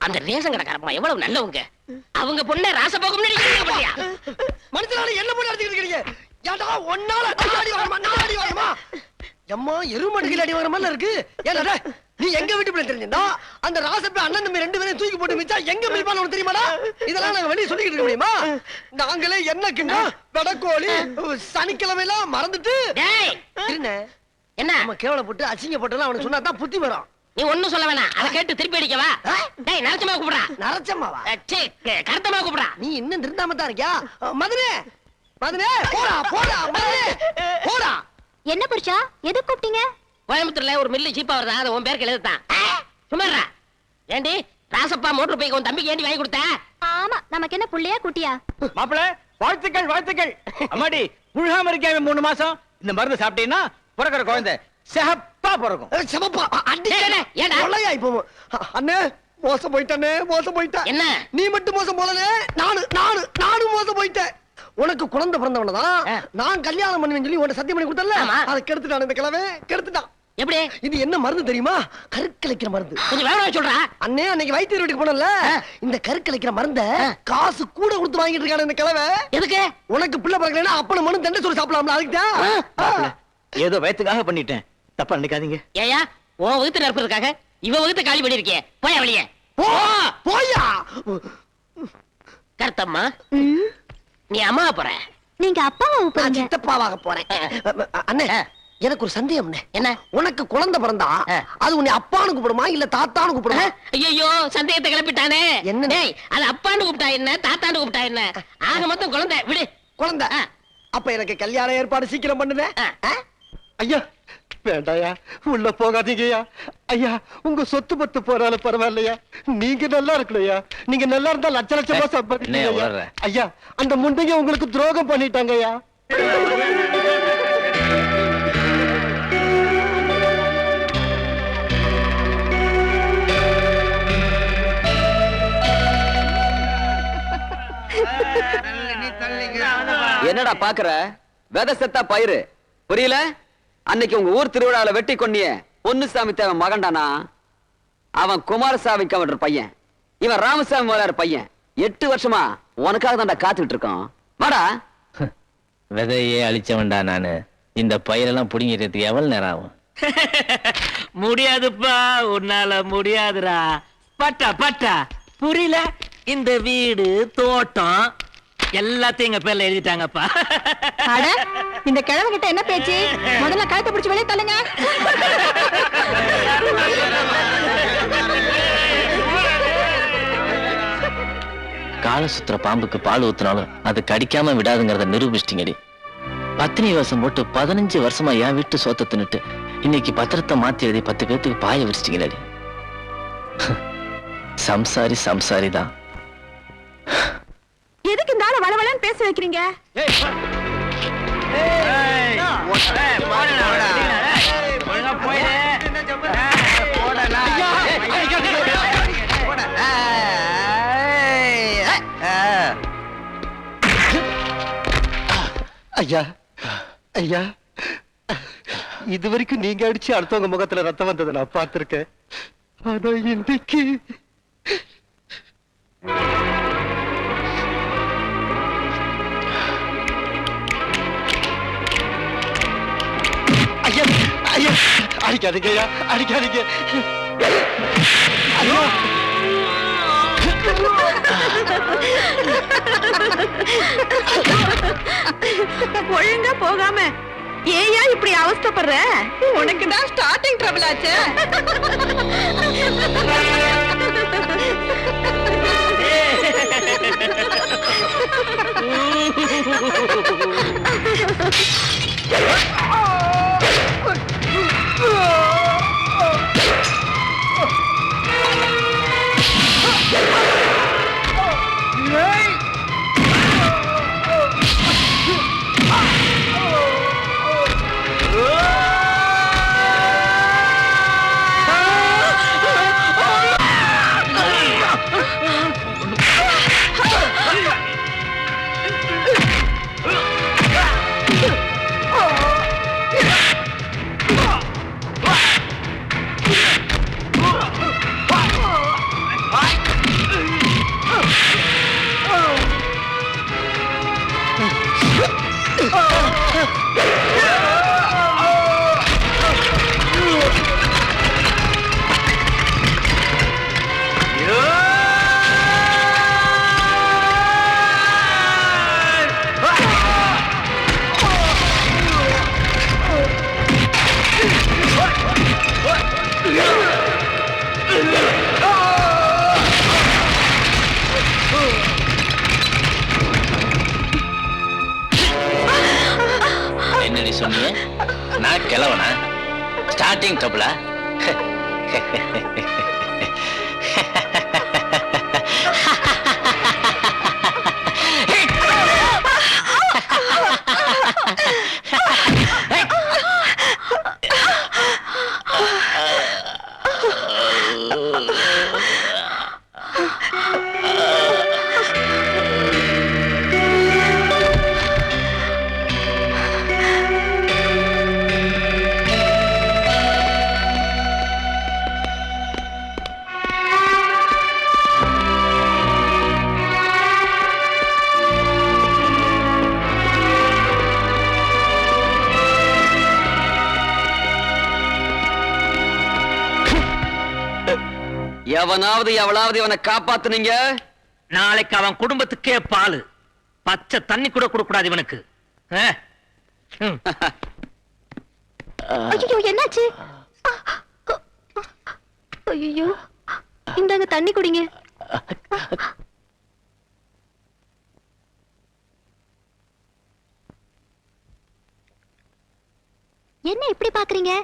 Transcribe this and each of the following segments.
அந்த ரேஷன் கடைக்காரமா எவ்வளவு நல்லவங்க. அவங்க பொண்ணை ராசபோகம் நினைக்கிறீங்க. மனுஷனால என்ன பண்ணி அடிச்சிட்டு இருக்கீங்க? ஏன்டா ஒன்னால அடி வாங்கமா, நான் அடி வாங்கமா? எம்மா எருமடுகள் அடி வாங்குற மாதிரி இருக்கு. ஏன்டா நீ எங்க வீட்டு பிள்ளை தெரிஞ்சா அந்த ராசப்ப அண்ணன் தம்பி ரெண்டு பேரும் தூக்கி போட்டு மிச்சா எங்க மிதிப்பான்னு உனக்கு தெரியுமாடா? இதெல்லாம் நாங்க வெளியே சொல்லிக்கிட்டு இருக்க முடியுமா? நாங்களே என்னக்குன்னா வெடக்கோழி சனிக்கிழமை எல்லாம் மறந்துட்டு என்ன நம்ம கேவலப்பட்டு அசிங்கப்பட்டு அவனுக்கு சொன்னா தான் புத்தி வரும். நீ ஒண்ணும் சொல்ல வேணாம். அதை கேட்டு திருப்பி அடிக்கவா? டேய் நரச்சமா கூப்பிடுறா. நரச்சமாவா? சே கருத்தமா கூப்பிடுறா. நீ இன்னும் திருந்தாம தான் இருக்கியா? மதுரே மதுரே போடா போடா மதுரே போடா. என்ன புருஷா எது கூப்பிட்டீங்க? கோயம்புத்தூர்ல ஒரு மில்லு சீப்பா வருதா, அது உன் பேருக்கு எழுதுதான். சும்மாறா. ஏண்டி ராசப்பா மோட்டர் பைக் உன் தம்பிக்கு ஏண்டி வாங்கி கொடுத்த? ஆமா, நமக்கு என்ன புள்ளையா குட்டியா? மாப்பிள வாழ்த்துக்கள் வாழ்த்துக்கள். அம்மாடி புழுகாம இருக்கே 3 மாசம். இந்த மருந்து சாப்பிட்டீங்கன்னா பிறக்கிற குழந்தை செஹப்பா பிறக்கும். செமப்பா அடிக்கலையா இப்போ? அண்ணே மோசம் போயிட்டே மோசம் போயிட்டேன். என்ன நீ மட்டும் மோசம் போலனே, நானும் மோசம் போயிட்டேன். உனக்கு குழந்தை பிறந்தவனதான் நான் கல்யாணம் பண்ணுவேன்னு சொல்லி உன்னை சத்தியம் பண்ணி கொடுத்தல, அதை கெடுத்துட்டான் இந்த கிழமை, கெடுத்துட்டான். எப்படி? இது என்ன மருந்து தெரியுமா? கருக்கலைக்கிற மருந்து. கொஞ்சம் வேணாம் சொல்றா. அண்ணே அன்னைக்கு வைத்தியர் வீட்டுக்கு போனல, இந்த கருக்கலைக்கிற மருந்த காசு கூட கொடுத்து வாங்கிட்டு இருக்கான இந்த கிழமை. எதுக்கு? உனக்கு பிள்ளை பிறக்கலைன்னா அப்பன மனு தண்டை சொல்லி சாப்பிடலாம்ல, அதுக்குதான். ஏதோ வயத்துக்காக பண்ணிட்டேன், தப்பா நினைக்காதீங்க. ஏயா உன் வகுத்து நிரப்புறதுக்காக இவ வகுத்து காலி பண்ணிருக்கே, போயா வெளியே போயா. கருத்தம்மா நீ அம்மா போற, நீங்க அப்பாவை நான் சித்தப்பாவாக போறேன். அண்ணே எனக்கு ஒரு சந்தேகம். என்ன? உனக்கு குழந்தை பிறந்தா அது உன்னை அப்பான்னு கூப்பிடுமா இல்ல தாத்தான்னு கூப்பிடுமா? ஐயோ சந்தேகத்தை கிளப்பிட்டானே. என்ன? அது அப்பான்னு கூப்பிட்டா என்ன, தாத்தான்னு கூப்பிட்டா என்ன, ஆக மொத்தம் குழந்தை. விடு குழந்தை. அப்ப எனக்கு கல்யாண ஏற்பாடு சீக்கிரம் பண்ணுங்க. ஐயா வேண்டாயா, உள்ள போகாதீங்கய்யா. ஐயா உங்க சொத்து பத்து போறாலும் பரவாயில்லையா, நீங்க நல்லா இருக்கலையா. நீங்க நல்லா இருந்தா லட்ச லட்சமா சம்பாதிக்கலையா. ஐயா அந்த முண்டைங்க உங்களுக்கு துரோகம் பண்ணிட்டாங்க ஐயா. என்னடா பாக்குற? விதை செத்தா பயிறு புரியல? அன்னைக்கு உங்க ஊர் திருவிழாவில வெட்டி கொண்டிய பொன்னுசாமி தேவன் மகண்டானா, அவன் குமாரசாமி கவர்னர் பையன், இவன் ராமசாமி முதலார் பையன். 8 வருஷமா உனக்காக தான்டா காத்துக்கிட்டு இருக்கோம். வாடா. விதையே அழிச்சவன்டா நானு. இந்த பயிரெல்லாம் புடிங்கிறதுக்கு எவ்வளவு நேரம் ஆகும்? முடியாதுப்பா, உன்னால முடியாதுடா. பட்டா பட்டா புரியல. இந்த வீடு தோட்டம் எல்லாத்தையும் எங்க பேர்ல எழுதிட்டாங்கப்பா. இந்த கிழமை கிட்ட என்ன பேச்சு? முதல்ல கழுத்தை பிடிச்சு வெளியே தள்ளுங்க. கால சுத்துற பாம்புக்கு பால் ஊத்துனாலும் அது கடிக்காம விடாதுங்கிறத நிரூபிச்சிட்டீங்கடி. பத்தினி வருஷம் போட்டு 15 வருஷமா என் வீட்டு சோத்த தின்னுட்டு இன்னைக்கு பத்திரத்தை மாத்தி எழுதி 10 பேத்துக்கு பாய விரிச்சிட்டீங்களடி. சம்சாரி சம்சாரி தான். எதுக்கு இந்த ஆள வளவளன்னு பேச வைக்கிறீங்க? ஐயா ஐயா, இது வரைக்கும் நீங்க அடிச்சு அடுத்தவங்க முகத்துல ரத்தம் வந்ததை நான் பார்த்திருக்கேன். ஆனா இன்னைக்கு ஐயா ஐயா அடிக்காதீங்க ஐயா, அடிக்காதீங்க. ஐயா ஒழுங்கா போகாம ஏயா இப்படி அவஸ்தைப்படுற? உனக்கு தான் ஸ்டார்டிங் ட்ரபிள் ஆச்சு. சொன்னீங்க? நான் கிழவனா? ஸ்டார்டிங் ட்ரபிளா? எவனாவது எவளாவது இவனை காப்பாத்துனீங்க, நாளைக்கு அவன் குடும்பத்துக்கே பாலு, பச்சை தண்ணி கூட கொடுக்க கூடாது இவனுக்கு. ஐயோ என்னாச்சு? ஐயோ இந்தாங்க தண்ணி குடிங்க. என்ன இப்படி பாக்குறீங்க?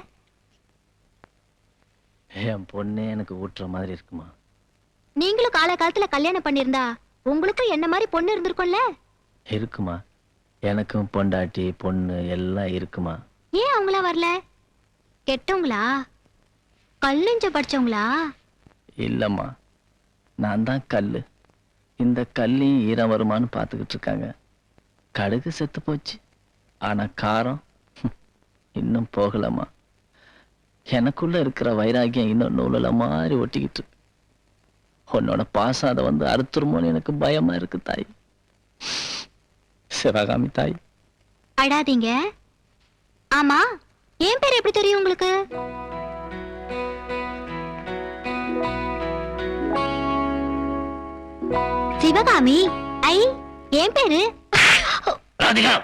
என் பொண்ணே எனக்கு ஊட்டுற மாதிரி இருக்குமா? நீங்களும் காலகாலத்துல கல்யாணம் பண்ணிருந்தா உங்களுக்கு என்ன மாதிரி பொண்ணு இருந்திருக்கும்ல? இருக்குமா, எனக்கும் பொண்டாட்டி பொண்ணு எல்லாம் இருக்குமா. ஏன் அவங்களா வரல? கெட்டவங்களா? கல்லெஞ்ச படிச்சவங்களா? இல்லம்மா, நான் தான் கல்லு. இந்த கல்லையும் ஈரம் வருமானு பார்த்துக்கிட்டு இருக்காங்க. கடுகு செத்து போச்சு, ஆனா காரம் இன்னும் போகலம்மா. எனக்குள்ள இருக்கிற வைராகியம் இன்னும் நூலில் மாதிரி ஒட்டிக்கிட்டு இருக்கு. உன்னோட பாசம் அதை வந்து அறுத்துருமோன்னு எனக்கு பயமா இருக்கு தாய். சிவகாமி தாய். அடாதீங்க. ஆமா, என் பேர் எப்படி தெரியும் உங்களுக்கு? சிவகாமி. ஐ, என் பேரு. ராதிகா,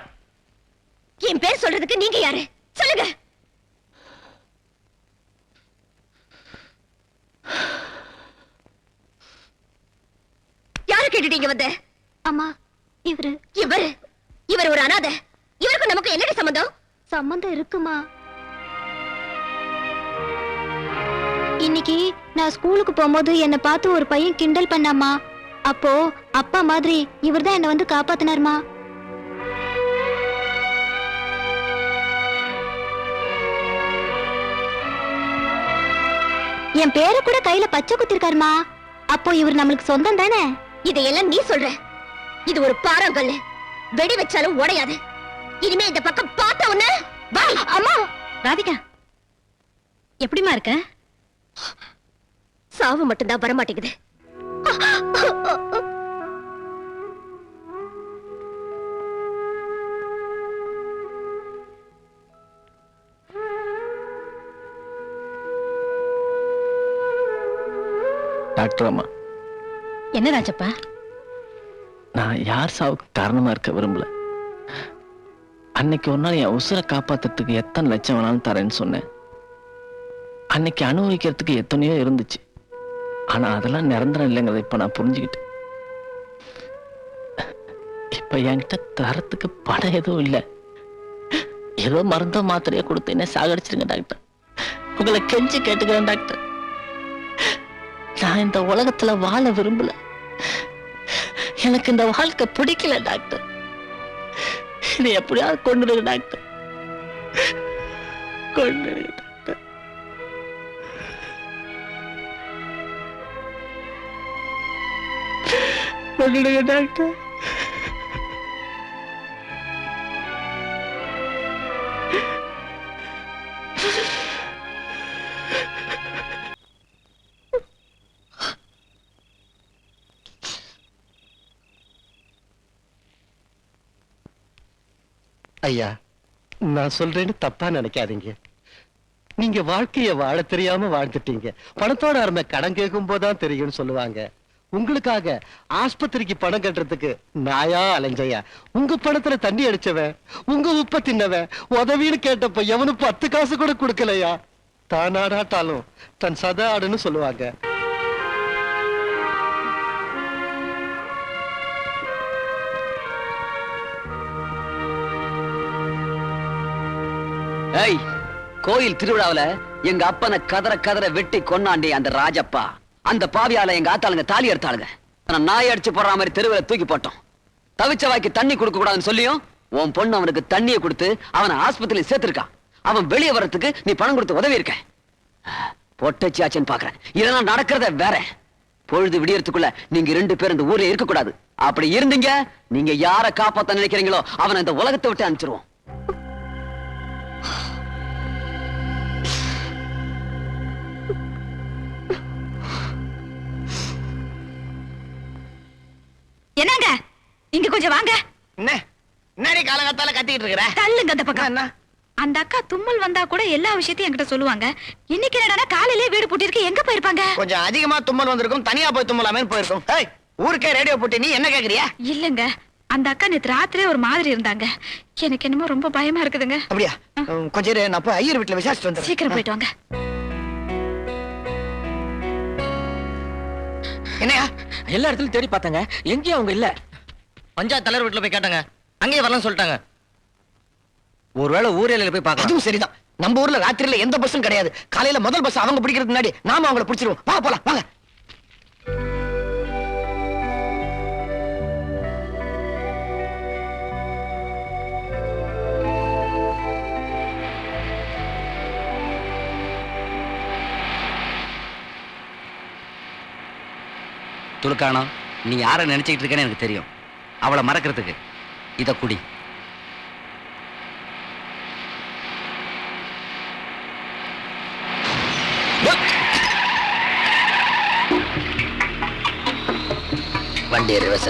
என் பேர் சொல்றதுக்கு நீங்க யாரு சொல்லுங்க. யாரு கேட்டுட்டீங்க வந்து? அம்மா, இவரு இவர் ஒரு அனாதை. இவருக்கு நமக்கு என்னடி சம்பந்தம்? சம்பந்தம் இருக்குமா? இன்னைக்கு நான் ஸ்கூலுக்கு போகும்போது என்ன பார்த்து ஒரு பையன் கிண்டல் பண்ணாமா. அப்போ அப்பா மாதிரி இவர்தான் என்ன வந்து காப்பாத்தினாருமா. என் பேரை கூட கையில பச்சை குத்திருக்காருமா. அப்போ இவர் நம்மளுக்கு சொந்தம் தானே? இதையெல்லாம் நீ சொல்ற. இது ஒரு பாறாங்கல்லு, வெடி வச்சாலும் உடையாது. இனிமே இந்த பக்கம் பார்த்த உடனே அம்மா. ராதிகா, எப்படிமா இருக்க? சாவு மட்டும்தான் வரமாட்டேங்குது. டாக்டர் அம்மா, என்ன ராஜப்பா? நான் யார் சாவுக்கு காரணமா இருக்க விரும்பல. அன்னைக்கு ஒரு நாள் என் உசுரை காப்பாத்துறதுக்கு எத்தனை லட்சம் வேணாலும் தரேன்னு சொன்னேன். அன்னைக்கு அனுபவிக்கிறதுக்கு எத்தனையோ இருந்துச்சு, ஆனா அதெல்லாம் நிரந்தரம் இல்லைங்கிறத இப்ப நான் புரிஞ்சுக்கிட்டேன். இப்ப என்கிட்ட தரத்துக்கு படம் எதுவும் இல்லை. ஏதோ மருந்தோ மாத்திரையோ கொடுத்து என்ன சாகடிச்சிருங்க டாக்டர். உங்களை கெஞ்சி கேட்டுக்கிறேன் டாக்டர். நான் இந்த உலகத்துல வாழ விரும்பல. எனக்கு இந்த வாழ்க்கை பிடிக்கல டாக்டர். இதை எப்படியாவது கொண்டுடுங்க டாக்டர், கொண்டுடுங்க டாக்டர். கொண்டுடுங்க டாக்டர். ஐயா, நான் சொல்றேன்னு தப்பா நினைக்காதீங்க. நீங்க வாழ்க்கைய வாழ தெரியாம வாழ்ந்துட்டீங்க. பணத்தோட அருமை கடன் கேட்கும் போதுதான் தெரியும்னு சொல்லுவாங்க. உங்களுக்காக ஆஸ்பத்திரிக்கு பணம் கட்டுறதுக்கு நாயா அலைஞ்சையா. உங்க பணத்துல தண்ணி அடிச்சவன், உங்க உப்ப தின்னவன் உதவின்னு கேட்டப்ப எவனும் 10 காசு கூட கொடுக்கலையா. தானாடாட்டாலும் தன் சதா ஆடுன்னு சொல்லுவாங்க. ஏய், கோயில் திருவிழாவுல எங்க அப்பனை கதற கதற வெட்டி கொன்னாண்டி அந்த ராஜப்பா. அந்த பாவியால எங்க ஆத்தாளுங்க தாலி எடுத்தாளுங்க. நாய் அடிச்சு போடுற மாதிரி தெருவில் தூக்கி போட்டோம். தவிச்ச வாய்க்கு தண்ணி கொடுக்க கூடாதுன்னு சொல்லியும் உன் பொண்ணு அவனுக்கு தண்ணியை கொடுத்து அவனை ஆஸ்பத்திரியில் சேர்த்திருக்கான். அவன் வெளியே வர்றதுக்கு நீ பணம் கொடுத்து உதவி இருக்க. பொட்டச்சியாச்சன்னு பாக்குறேன். இதெல்லாம் நடக்கிறத வேற. பொழுது விடியறதுக்குள்ள நீங்க 2 பேர் இந்த ஊர்ல இருக்க கூடாது. அப்படி இருந்தீங்க, நீங்க யார காப்பாத்த நினைக்கிறீங்களோ அவனை இந்த உலகத்தை விட்டு அனுப்பிச்சிருவோம். என்னங்க இங்க கொஞ்சம் வாங்க. என்ன காலகத்தால கத்திட்டு இருக்கிற? தள்ளுங்க அந்த பக்கம். என்ன? அந்த அக்கா தும்மல் வந்தா கூட எல்லா விஷயத்தையும் என்கிட்ட சொல்லுவாங்க. இன்னைக்கு என்னடா காலையிலே வீடு பூட்டிருக்கு, எங்க போயிருப்பாங்க? கொஞ்சம் அதிகமா தும்மல் வந்திருக்கும், தனியா போய் தும்மலாமே போயிருக்கும். ஏய், ஊருக்கே ரேடியோ போட்டு நீ என்ன கேக்குறியா? இல்லங்க, அந்த அக்கா நேத்து ராத்திரியே ஒரு மாதிரி இருந்தாங்க. எனக்கு என்னமோ ரொம்ப பயமா இருக்குதுங்க. அப்படியா? கொஞ்சம் இரு, நான் போய் ஐயர் வீட்டுல விசாரிச்சுட்டு வந்துடுறேன். சீக்கிரம் போயிட்டு வாங்க. என்னையா? எல்லா இடத்துலயும் தேடி பார்த்தாங்க, எங்கேயும் அவங்க இல்ல. பஞ்சாயத்து தலைவர் வீட்டுல போய் கேட்டாங்க, அங்கேயே வரலன்னு சொல்லிட்டாங்க. ஒருவேளை ஊரேல போய் பார்க்கலாம். அதுவும் சரிதான். நம்ம ஊர்ல ராத்திரியில எந்த பஸ்ஸும் கிடையாது. காலையில முதல் பஸ் அவங்க பிடிக்கிறதுக்கு முன்னாடி நாம அவங்கள பிடிச்சிருவோம். வா போலாம், வாங்க. துலுக்கானோ, நீ யாரை நினைச்சுக்கிட்டு இருக்கேன்னு எனக்கு தெரியும். அவளை மறக்கிறதுக்கு இத குடி. வண்டியை ரிவர்ஸ்.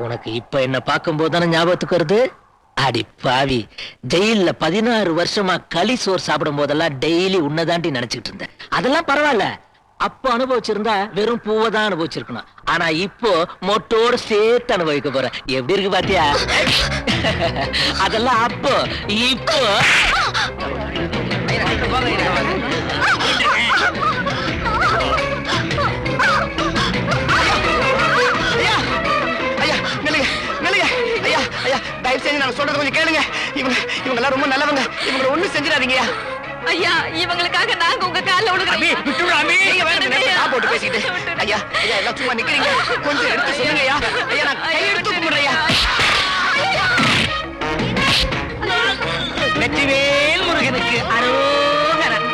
உனக்கு இப்ப என்ன பார்க்கும்போது தானே ஞாபகத்துக்கு வருது? அடி பாவி, ஜெயில்ல 16 வருஷமா களி சோறு சாப்பிடும் போதெல்லாம் டெய்லி உன்னதாண்டி நினைச்சிட்டு இருந்தேன். அதெல்லாம் பரவாயில்ல, அப்ப அனுபவிச்சிருந்தா வெறும் பூவை தான் அனுபவிச்சிருக்கணும். ஆனா இப்போ மொட்டோடு சேர்த்து அனுபவிக்க போறேன். எப்படி இருக்கு பாத்தியா? அதெல்லாம் அப்போ. இப்போ தயவு செஞ்சு நான் சொல்றது கொஞ்சம் கேளுங்க. இவங்க எல்லாம் ரொம்ப நல்லவங்க. இவங்களை ஒண்ணும் செஞ்சிடாதீங்கயா. ஐயா, இவங்களுக்காக நாங்க உங்க கால்ல விழுகிறோம். நீங்க வேற நான் போட்டு பேசிக்கிட்டு. ஐயா, ஐயா எல்லாம் சும்மா நிக்கிறீங்க. கொஞ்சம் எடுத்து சொல்லுங்க ஐயா. ஐயா நான் கையெடுத்து கும்பிடுறேன். வெற்றிவேல் முருகனுக்கு அரோகரன்.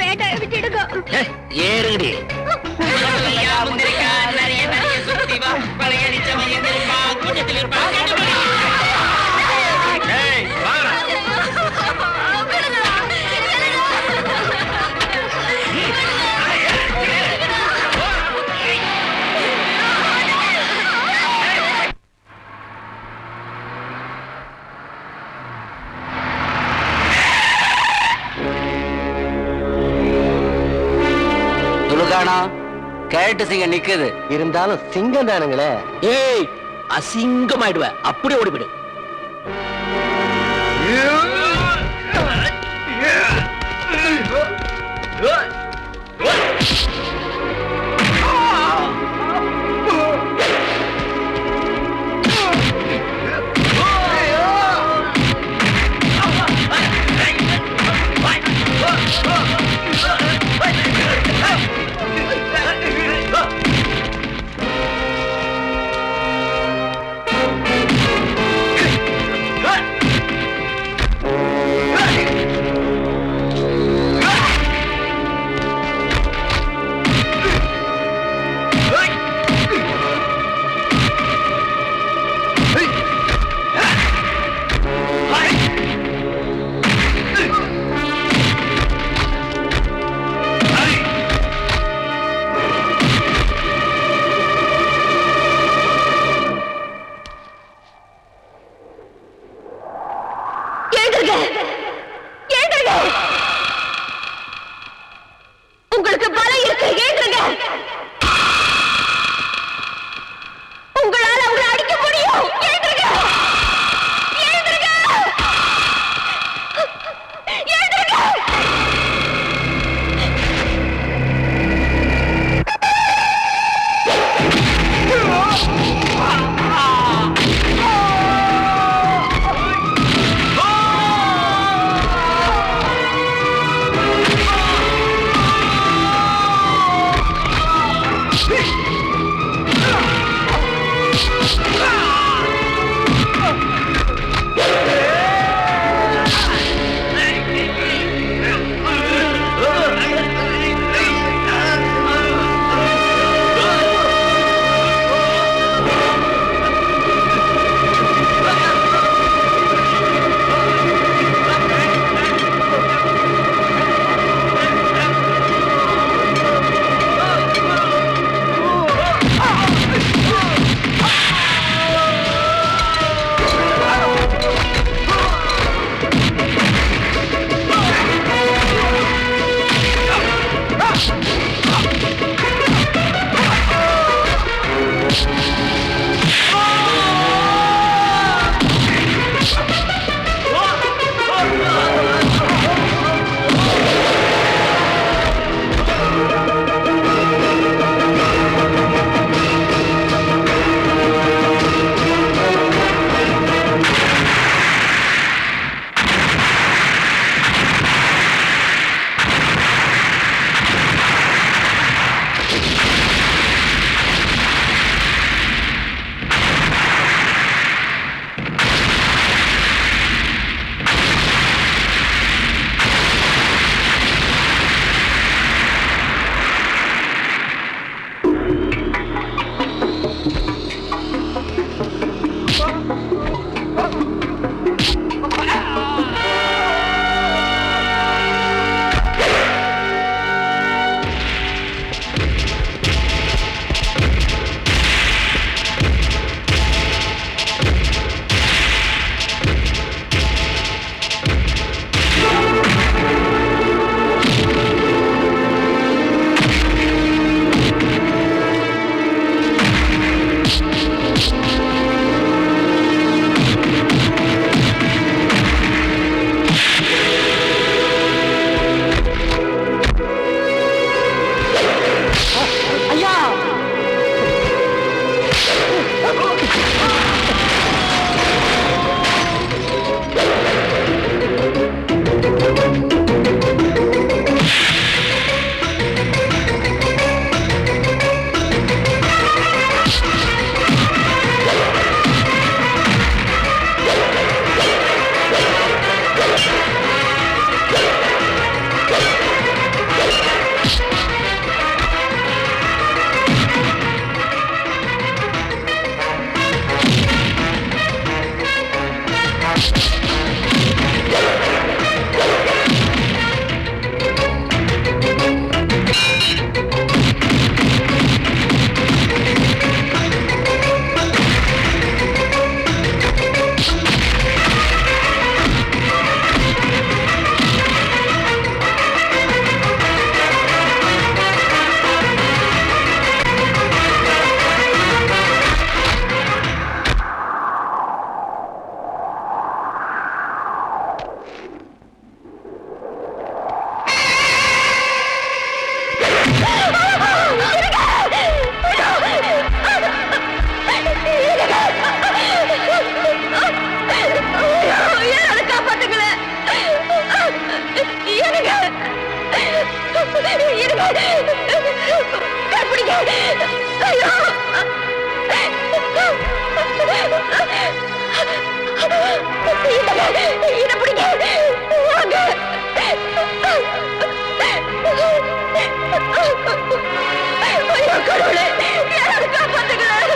வேண்டாம், விட்டுடுங்க. ஏறுடி. துலுக்கானோ, கேட்டு சிங்க நிக்குது. இருந்தாலும் சிங்கம் தானுங்களே. ஏய், அசிங்கமாயிடுவ. அப்படியே ஓடிவிடு. என்ன பிடிங்க வாங்க. ஐயோ கடவுளே, யாராவது காப்பாத்துங்களேன்.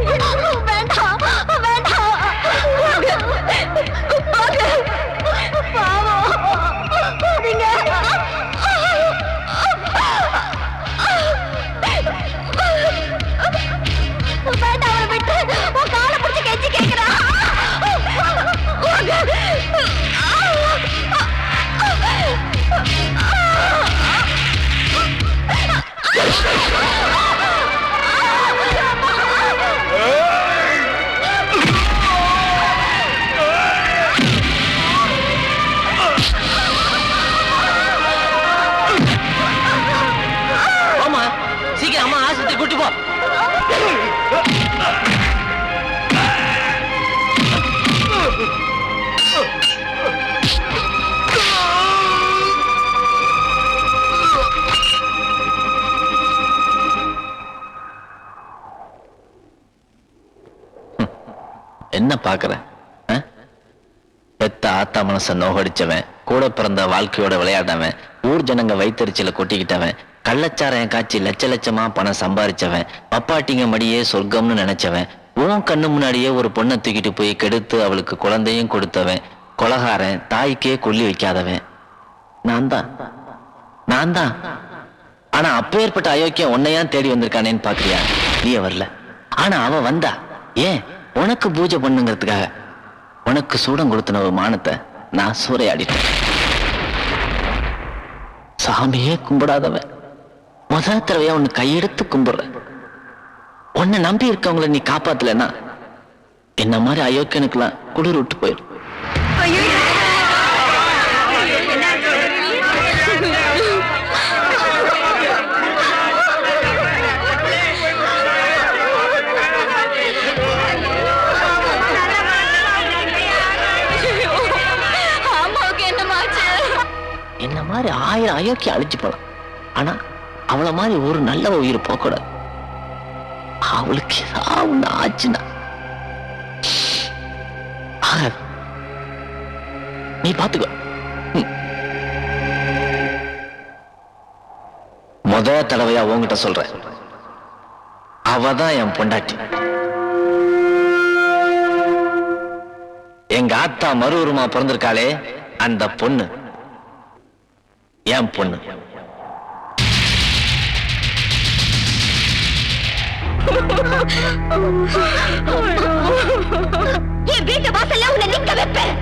வேண்டாம் வேண்டாம், வாங்க வாங்க, பாவம் நீங்க. வேண்டாம், அவரை விட்டு உன் காலை பிடிச்சு கெஞ்சி கேட்கிறா. ஆமா, சீக்கிரம் அம்மா ஆஸ்பத்திரி கூட்டு போ. என்ன பாக்குற? பெத்த ஆத்தா மனச நோகடிச்சவன், கூட பிறந்த வாழ்க்கையோட விளையாடவன், ஊர் ஜனங்க வைத்தறிச்சல கொட்டிக்கிட்டவன், கள்ளச்சாராயம் காய்ச்சி லட்ச லட்சமா பணம் சம்பாதிச்சவன், பப்பாட்டிங்க மடியே சொர்க்கம்னு நினைச்சவன், உன் கண்ணு முன்னாடியே ஒரு பொண்ணை தூக்கிட்டு போய் கெடுத்து அவளுக்கு குழந்தையும் கொடுத்தவன், கொலகாரன், தாய்க்கே கொல்லி வைக்காதவன் நான் தான். ஆனா அப்பேற்பட்ட அயோக்கியம் உன்னையான் தேடி வந்திருக்கானேன்னு பாக்குறியா? நீ வரல, ஆனா அவ வந்தா. ஏன்? உனக்கு பூஜை பண்ணுங்கிறதுக்காக. உனக்கு சூடம் கொடுத்தன ஒரு மானத்தை நான் சூறையாடிட்டேன். சாமியே கும்பிடாதவன் முதல் தடவையா உன்னை கையெடுத்து கும்பிடுற. உன்னை நம்பி இருக்கவங்களை நீ காப்பாத்தலன்னா என்ன மாதிரி அயோக்கியனுக்கெல்லாம் குளிர் விட்டு போயிடும். என்ன மாதிரி 1000 அயோக்கியம் அழிச்சு போலாம். ஆனா அவளை மாதிரி ஒரு நல்ல உயிர் போகக்கூடாது. அவளுக்கு ஏதாவது ஆச்சுன்னா நீ பாத்துக்கோ. முத தடவையா உன்கிட்ட சொல்றேன், அவதான் என் பொண்டாட்டி. எங்க ஆத்தா மறு உருமா பிறந்திருக்காளே அந்த பொண்ணு என் பொண்ணு. என் வீட்டு வாசல்ல உன்னை நிக்க வைப்பேன்.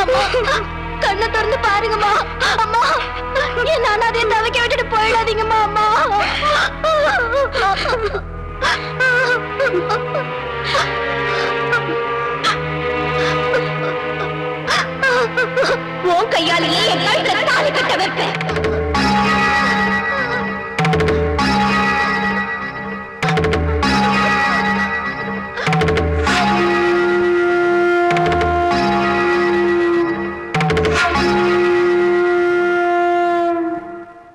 அம்மா, கண்ணை திறந்து பாருங்கம்மா. அம்மா, என் அனாதையை தவிக்க விட்டுட்டு போயிடாதீங்கம்மா. அம்மா, உன் கையாலேயே என் கழுத்துல தாலி கட்ட வைப்பேன்.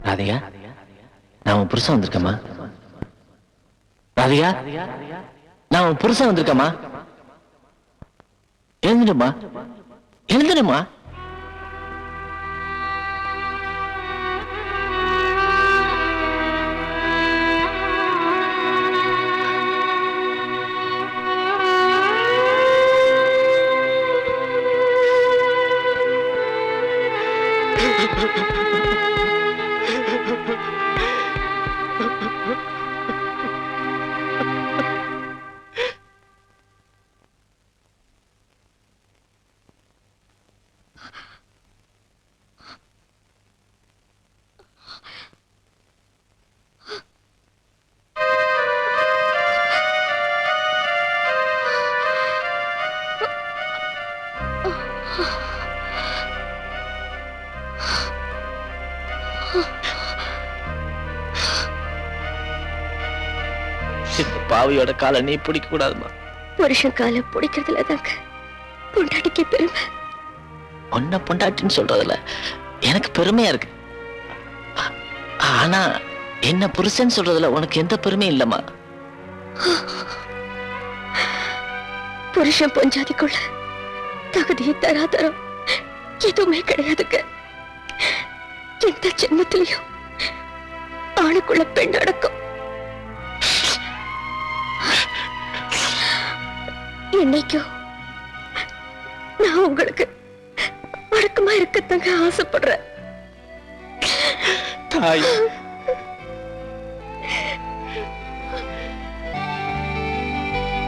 ராதிகா, நான் உன் புருஷன் வந்திருக்கேம்மா. ராதிகா, நான் உன் புருஷன் வந்திருக்கேம்மா. எழுந்துடுமா, எழுந்துடுமா. பாவியோட காலை நீ பிடிக்க கூடாதுமா. புருஷன் காலை பிடிக்கிறதுல தாங்க பொண்டாட்டிக்கு பெருமை. உன்னை பொண்டாட்டின்னு சொல்றதுல எனக்கு பெருமையா இருக்கு. ஆனா என்ன புருஷன் சொல்றதுல உனக்கு எந்த பெருமையும் இல்லம்மா. புருஷன் பொஞ்சாதிக்குள்ள தகுதி தராதரம் எதுவுமே கிடையாதுங்க. எந்த ஜென்மத்திலையும் ஆணுக்குள்ள பெண் அடக்கம். என்னைக்கும் நான் உங்களுக்கு அடக்கமா இருக்கத்தாங்க ஆசைப்படுறேன். தாய்